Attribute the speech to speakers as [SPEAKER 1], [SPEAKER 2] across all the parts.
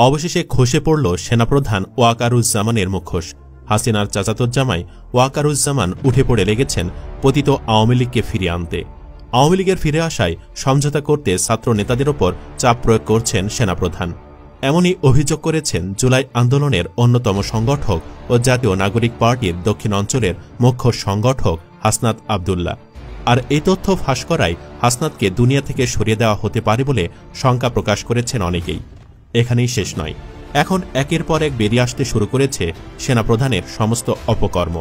[SPEAKER 1] অবশেষে খসে পড়ল সেনাপ্রধান ওয়াকারুজ্জামানের মুখোশ। হাসিনার চাচাতো জামাই ওয়াকারুজ্জামান উঠে পড়ে লেগেছেন পতিত আওয়ামী লীগকে ফিরিয়ে আনতে। আওয়ামী লীগের ফিরে আসায় সমঝোতা করতে ছাত্র নেতাদের ওপর চাপ প্রয়োগ করছেন সেনাপ্রধান। এমনই অভিযোগ করেছেন জুলাই আন্দোলনের অন্যতম সংগঠক ও জাতীয় নাগরিক পার্টির দক্ষিণ অঞ্চলের মুখ্য সংগঠক হাসনাত আব্দুল্লাহ। আর এই তথ্য ফাঁস করায় হাসনাতকে দুনিয়া থেকে সরিয়ে দেওয়া হতে পারে বলে শঙ্কা প্রকাশ করেছেন অনেকেই। এখানেই শেষ নয়, এখন একের পর এক বেরিয়ে আসতে শুরু করেছে সেনাপ্রধানের সমস্ত অপকর্ম।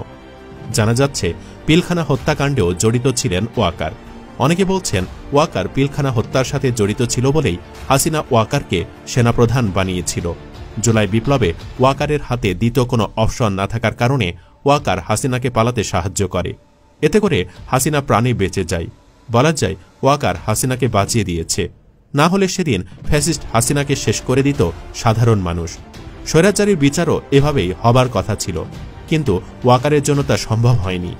[SPEAKER 1] জানা যাচ্ছে পিলখানা হত্যাকাণ্ডেও জড়িত ছিলেন ওয়াকার। অনেকে বলছেন ওয়াকার পিলখানা হত্যার সাথে জড়িত ছিল বলেই হাসিনা ওয়াকারকে সেনাপ্রধান বানিয়েছিল। জুলাই বিপ্লবে ওয়াকারের হাতে দ্বিতীয় কোনো অপশন না থাকার কারণে ওয়াকার হাসিনাকে পালাতে সাহায্য করে। এতে করে হাসিনা প্রাণে বেঁচে যায়। বলা যায় ওয়াকার হাসিনাকে বাঁচিয়ে দিয়েছে, না হলে সেদিন ফ্যাসিস্ট হাসিনাকে শেষ করে দিত সাধারণ মানুষ। স্বৈরাচারীর বিচারও এভাবেই হবার কথা ছিল, কিন্তু ওয়াকারের জন্য তা সম্ভব হয়নি।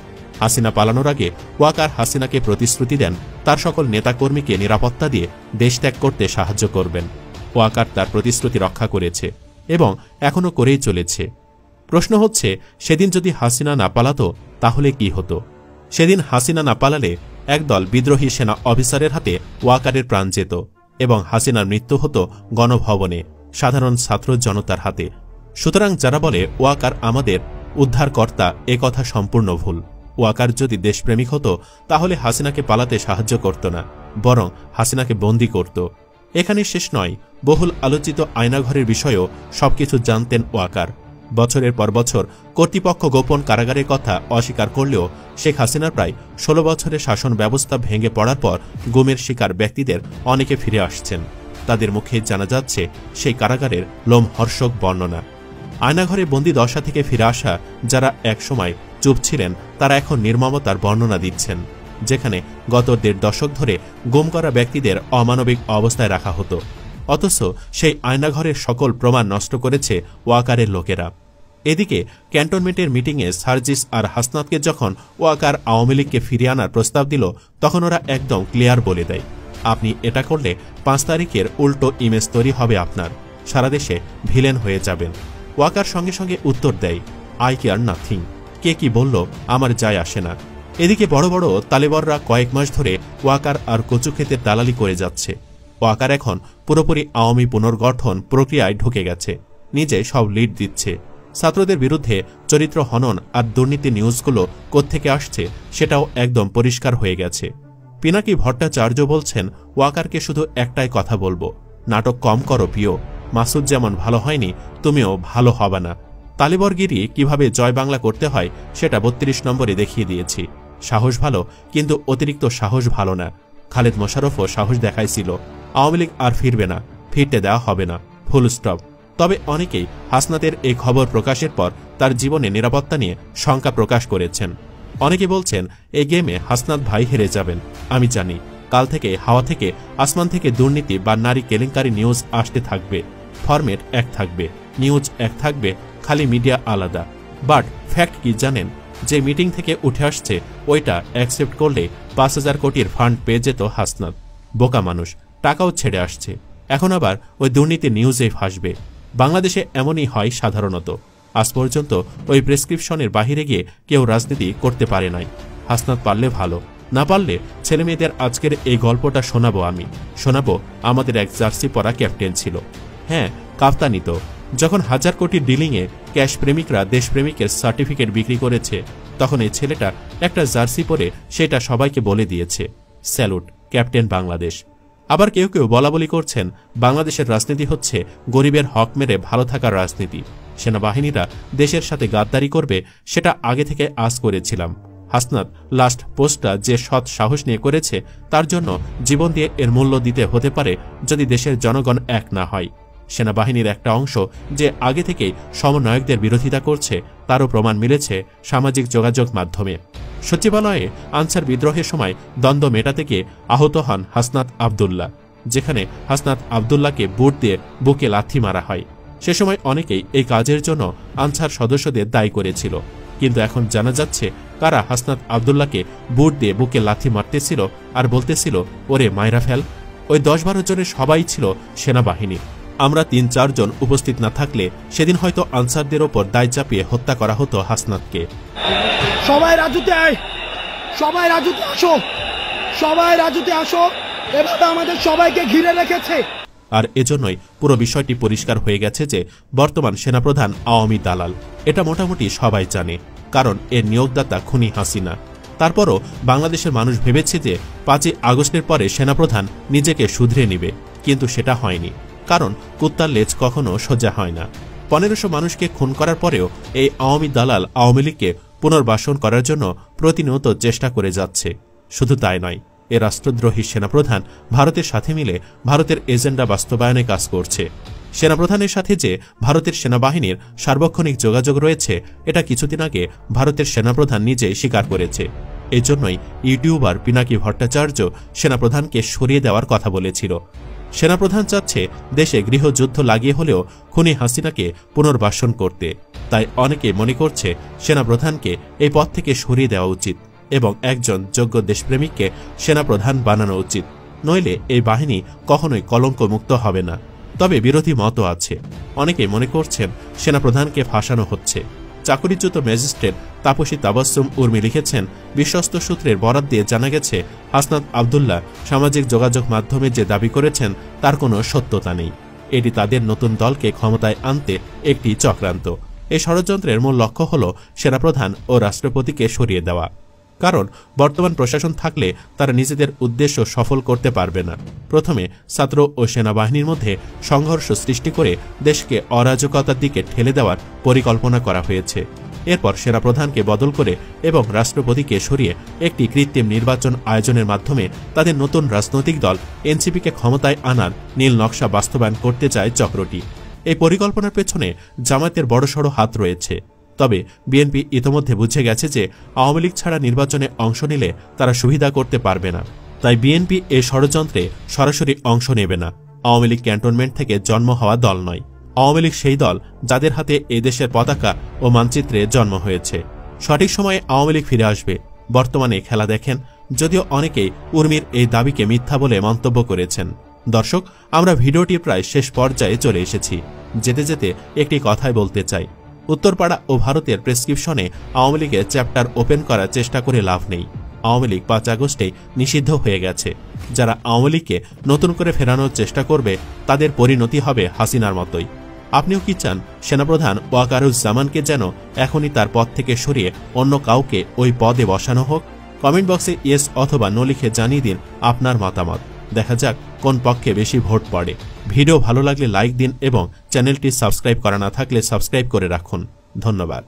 [SPEAKER 1] হাসিনা পালানোর আগে ওয়াকার হাসিনাকে প্রতিশ্রুতি দেন তার সকল নেতাকর্মীকে নিরাপত্তা দিয়ে দেশ ত্যাগ করতে সাহায্য করবেন। ওয়াকার তার প্রতিশ্রুতি রক্ষা করেছে এবং এখনও করেই চলেছে। প্রশ্ন হচ্ছে, সেদিন যদি হাসিনা না পালাতো তাহলে কি হতো? সেদিন হাসিনা না পালালে একদল বিদ্রোহী সেনা অফিসারের হাতে ওয়াকারের প্রাণ যেত এবং হাসিনার মৃত্যু হতো গণভবনে, সাধারণ ছাত্র জনতার হাতে। সুতরাং যারা বলে ওয়াকার আমাদের উদ্ধারকর্তা, এ কথা সম্পূর্ণ ভুল। ওয়াকার যদি দেশপ্রেমিক হতো তাহলে হাসিনাকে পালাতে সাহায্য করত না, বরং হাসিনাকে বন্দী করত। এখানে শেষ নয়, বহুল আলোচিত আয়নাঘরের বিষয়েও সবকিছু জানতেন ওয়াকার। বছরের পর বছর কর্তৃপক্ষ গোপন কারাগারের কথা অস্বীকার করলেও শেখ হাসিনার প্রায় 16 বছরের শাসন ব্যবস্থা ভেঙে পড়ার পর গুমের শিকার ব্যক্তিদের অনেকে ফিরে আসছেন। তাদের মুখে জানা যাচ্ছে সেই কারাগারের লোমহর্ষক বর্ণনা। আয়নাঘরে বন্দি দশা থেকে ফিরে আসা যারা একসময় চুপ ছিলেন তারা এখন নির্মমতার বর্ণনা দিচ্ছেন, যেখানে গত 1.5 দশক ধরে গুম করা ব্যক্তিদের অমানবিক অবস্থায় রাখা হতো, অথচ সেই আয়নাঘরের সকল প্রমাণ নষ্ট করেছে ওয়াকারের লোকেরা। এদিকে ক্যান্টনমেন্টের মিটিংয়ে সার্জিস আর হাসনাতকে যখন ওয়াকার আওয়ামী লীগকে ফিরিয়ে আনার প্রস্তাব দিল, তখন ওরা একদম ক্লিয়ার বলে দেয়, আপনি এটা করলে 5 তারিখের উল্টো ইমেজ তৈরি হবে আপনার, সারা দেশে ভিলেন হয়ে যাবেন। ওয়াকার সঙ্গে সঙ্গে উত্তর দেয়, আই কেয়ার নাথিং, কে কি বলল আমার যায় আসে না। এদিকে বড় বড় তালেবররা কয়েক মাস ধরে ওয়াকার আর কচু খেতে দালালি করে যাচ্ছে। ওয়াকার এখন পুরোপুরি আওয়ামী পুনর্গঠন প্রক্রিয়ায় ঢুকে গেছে, নিজে সব লিড দিচ্ছে। ছাত্রদের বিরুদ্ধে চরিত্র হনন আর দুর্নীতি নিউজগুলো কোত্থেকে আসছে সেটাও একদম পরিষ্কার হয়ে গেছে। পিনাকি ভট্টাচার্য বলছেন, ওয়াকারকে শুধু একটাই কথা বলবো, নাটক কম করো প্রিয়, মাসুদ যেমন ভালো হয়নি তুমিও ভালো হবে না। তালেবরগিরি কিভাবে জয় বাংলা করতে হয় সেটা 32 নম্বরে দেখিয়ে দিয়েছি। সাহস ভালো, কিন্তু অতিরিক্ত সাহস ভালো না। খালেদ মোশাররফও সাহস দেখাইছিল, আওয়ামী লীগ আর ফিরবে না, ফিরতে দেওয়া হবে না, ফুল স্টপ। তবে অনেকেই হাসনাতের এই খবর প্রকাশের পর তার জীবনে নিরাপত্তা নিয়ে শঙ্কা প্রকাশ করেছেন। অনেকে বলছেন এই গেমে হাসনাত ভাই হেরে যাবেন। আমি জানি কাল থেকে হাওয়া থেকে আসমান থেকে দুর্নীতি বা নারী কেলেঙ্কারি নিউজ আসতে থাকবে। ফরম্যাট এক থাকবে, নিউজ এক থাকবে, খালি মিডিয়া আলাদা। বাট ফ্যাক্ট কি জানেন? যে মিটিং থেকে উঠে আসছে ওইটা অ্যাকসেপ্ট করলে 5,000 কোটির ফান্ড পেয়ে যেত হাসনাত। বোকা মানুষ, টাকাও ছেড়ে আসছে, এখন আবার ওই দুর্নীতি নিউজেই ফাঁসবে। বাংলাদেশে এমনই হয় সাধারণত। আজ পর্যন্ত ওই প্রেসক্রিপশনের বাহিরে গিয়ে কেউ রাজনীতি করতে পারে নাই। হাসনাত পারলে ভালো, না পারলে ছেলেমেয়েদের আজকের এই গল্পটা শোনাবো আমি। শোনাবো আমাদের এক জার্সি পরা ক্যাপ্টেন ছিল, হ্যাঁ কাপ্তানি তো। যখন 1000 কোটির ডিলিংয়ে ক্যাশ প্রেমিকরা দেশপ্রেমিকের সার্টিফিকেট বিক্রি করেছে, তখন এই ছেলেটা একটা জার্সি পরে সেটা সবাইকে বলে দিয়েছে, স্যালুট ক্যাপ্টেন বাংলাদেশ। আবার কেউ কেউ বলাবলি করছেন বাংলাদেশের রাজনীতি হচ্ছে গরিবের হক মেরে ভালো থাকার রাজনীতি। সেনাবাহিনীরা দেশের সাথে গাদ্দারি করবে সেটা আগে থেকে আজ করেছিলাম। হাসনাত লাস্ট পোস্টটা যে সৎ সাহস নিয়ে করেছে তার জন্য জীবন দিয়ে এর মূল্য দিতে হতে পারে যদি দেশের জনগণ এক না হয়। সেনাবাহিনীর একটা অংশ যে আগে থেকেই সমন্বয়কদের বিরোধিতা করছে তারও প্রমাণ মিলেছে সামাজিক যোগাযোগ মাধ্যমে। সচিবালয়ে আনসার বিদ্রোহের সময় দ্বন্দ্ব মেটাতে গিয়ে আহত হন হাসনাত আব্দুল্লাহ, যেখানে হাসনাত আব্দুল্লাহকে বুট দিয়ে বুকে লাথি মারা হয়। সে সময় অনেকেই এই কাজের জন্য আনসার সদস্যদের দায়ী করেছিল, কিন্তু এখন জানা যাচ্ছে কারা হাসনাত আব্দুল্লাহকে বুট দিয়ে বুকে লাথি মারতেছিল আর বলতেছিল ওরে মাইরা ফেল। ওই 10-12 জনের সবাই ছিল সেনাবাহিনী। আমরা ৩-৪ জন উপস্থিত না থাকলে সেদিন হয়তো আনসারদের ওপর দায় চাপিয়ে হত্যা করা হতো হাসনাতকে।
[SPEAKER 2] সবাই রাজুতে আয়, সবাই রাজুতে আসো, সবাই রাজুতে আসো, এভাবে আমাদের সবাইকে ঘিরে রেখেছে।
[SPEAKER 1] আর এজন্যই পুরো বিষয়টি পরিষ্কার হয়ে গেছে যে বর্তমান সেনাপ্রধান আওয়ামী দালাল। এটা মোটামুটি সবাই জানে, কারণ এর নিয়োগদাতা খুনি হাসিনা। তারপরও বাংলাদেশের মানুষ ভেবেছে যে ৫ই আগস্টের পরে সেনাপ্রধান নিজেকে শুধরে নেবে, কিন্তু সেটা হয়নি। কারণ কুত্তার লেজ কখনো সোজা হয় না। ১৫০০ মানুষকে খুন করার পরেও এই আওয়ামী দালাল আওয়ামী লীগকে পুনর্বাসন করার জন্য প্রতিনিয়ত চেষ্টা করে যাচ্ছে। শুধু তাই নয়, এ রাষ্ট্রদ্রোহী সেনাপ্রধান ভারতের সাথে মিলে ভারতের এজেন্ডা বাস্তবায়নে কাজ করছে। সেনাপ্রধানের সাথে যে ভারতের সেনাবাহিনীর সার্বক্ষণিক যোগাযোগ রয়েছে, এটা কিছুদিন আগে ভারতের সেনাপ্রধান নিজেই স্বীকার করেছে। এই জন্যই ইউটিউবার পিনাকি ভট্টাচার্য সেনাপ্রধানকে সরিয়ে দেওয়ার কথা বলেছিল। সেনাপ্রধান চাচ্ছে দেশে গৃহযুদ্ধ লাগিয়ে হলেও খুনি হাসিনাকে পুনর্বাসন করতে। তাই অনেকে মনে করছে সেনাপ্রধানকে এই পদ থেকে সরিয়ে দেওয়া উচিত এবং একজন যোগ্য দেশপ্রেমিককে সেনাপ্রধান বানানো উচিত। নইলে এই বাহিনী কখনোই কলঙ্কমুক্ত হবে না। তবে বিরোধী মতও আছে। অনেকে মনে করছেন সেনাপ্রধানকে ফাঁসানো হচ্ছে। চাকরিচ্যুত ম্যাজিস্ট্রেট তাপসী তাবাসসুম উর্মি লিখেছেন, বিশ্বস্ত সূত্রের বরাত দিয়ে জানা গেছে হাসনাত আবদুল্লাহ সামাজিক যোগাযোগ মাধ্যমে যে দাবি করেছেন তার কোনো সত্যতা নেই। এটি তাদের নতুন দলকে ক্ষমতায় আনতে একটি চক্রান্ত। এই ষড়যন্ত্রের মূল লক্ষ্য হল সেনাপ্রধান ও রাষ্ট্রপতিকে সরিয়ে দেওয়া। কারণ বর্তমান প্রশাসন থাকলে তারা নিজেদের উদ্দেশ্য সফল করতে পারবে না। প্রথমে ছাত্র ও সেনাবাহিনীর মধ্যে সংঘর্ষ সৃষ্টি করে দেশকে অরাজকতার দিকে ঠেলে দেওয়ার পরিকল্পনা করা হয়েছে। এরপর সেনাপ্রধানকে বদল করে এবং রাষ্ট্রপতিকে সরিয়ে একটি কৃত্রিম নির্বাচন আয়োজনের মাধ্যমে তাদের নতুন রাজনৈতিক দল এনসিপিকে ক্ষমতায় আনার নীল নকশা বাস্তবায়ন করতে চায় চক্রটি। এই পরিকল্পনার পেছনে জামায়াতের বড়সড় হাত রয়েছে। তবে বিএনপি ইতোমধ্যে বুঝে গেছে যে আওয়ামী লীগ ছাড়া নির্বাচনে অংশ নিলে তারা সুবিধা করতে পারবে না। তাই বিএনপি এই ষড়যন্ত্রে সরাসরি অংশ নেবে না। আওয়ামী লীগ ক্যান্টনমেন্ট থেকে জন্ম হওয়া দল নয়। আওয়ামী লীগ সেই দল যাদের হাতে এই দেশের পতাকা ও মানচিত্রে জন্ম হয়েছে। সঠিক সময়ে আওয়ামী লীগ ফিরে আসবে। বর্তমানে খেলা দেখেন, যদিও অনেকেই উর্মির এই দাবিকে মিথ্যা বলে মন্তব্য করেছেন। দর্শক, আমরা ভিডিওটির প্রায় শেষ পর্যায়ে চলে এসেছি। যেতে যেতে একটি কথাই বলতে চাই, উত্তরপাড়া ও ভারতের প্রেসক্রিপশনে আওয়ামী লীগের চ্যাপ্টার ওপেন করার চেষ্টা করে লাভ নেই। আওয়ামী লীগ ৫ আগস্টেই নিষিদ্ধ হয়ে গেছে। যারা আওয়ামী লীগকে নতুন করে ফেরানোর চেষ্টা করবে তাদের পরিণতি হবে হাসিনার মতোই। আপনিও কি চান সেনাপ্রধান ওয়াকারুজ্জামানকে যেন এখনই তার পদ থেকে সরিয়ে অন্য কাউকে ওই পদে বসানো হোক? কমেন্ট বক্সে ইয়েস অথবা নো লিখে জানিয়ে দিন আপনার মতামত। দেখা যাক কোন পক্ষে বেশি ভোট পড়ে। ভিডিও ভালো লাগলে লাইক দিন এবং চ্যানেলটি সাবস্ক্রাইব করা না থাকলে সাবস্ক্রাইব করে রাখুন। ধন্যবাদ।